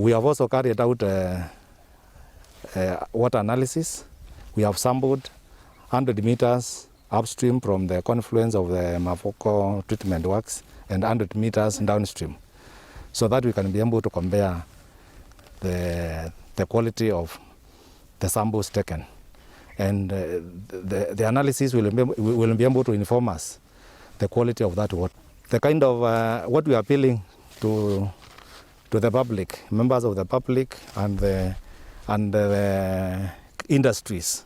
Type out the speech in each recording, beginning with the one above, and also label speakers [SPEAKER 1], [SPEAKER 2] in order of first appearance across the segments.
[SPEAKER 1] We have also carried out water analysis. We have sampled 100 meters upstream from the confluence of the Mafoko treatment works and 100 meters downstream, so that we can be able to compare the quality of the samples taken. And the analysis will be able to inform us the quality of that water. The kind of what we are appealing to the public, members of the public and the industries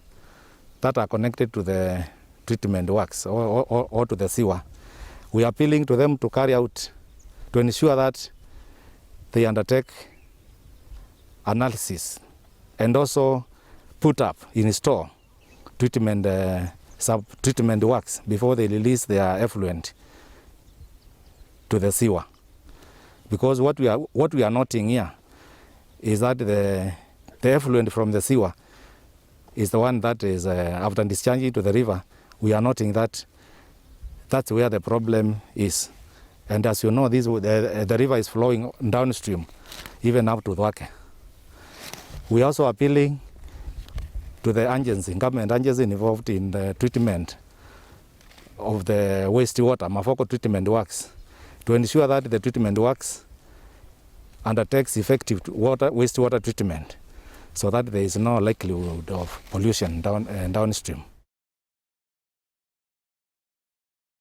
[SPEAKER 1] that are connected to the treatment works or to the sewer. We are appealing to them to carry out, to ensure that they undertake analysis and also put up, install treatment works before they release their effluent to the sewer. Because what we are noting here is that the effluent from the sewer is the one that is after discharging to the river. We are noting that that's where the problem is. And as you know, the river is flowing downstream, even up to Dwake. We are also appealing to the agency, government agency involved in the treatment of the wastewater, Mafoko treatment works, to ensure that the treatment works undertakes effective wastewater treatment, so that there is no likelihood of pollution downstream.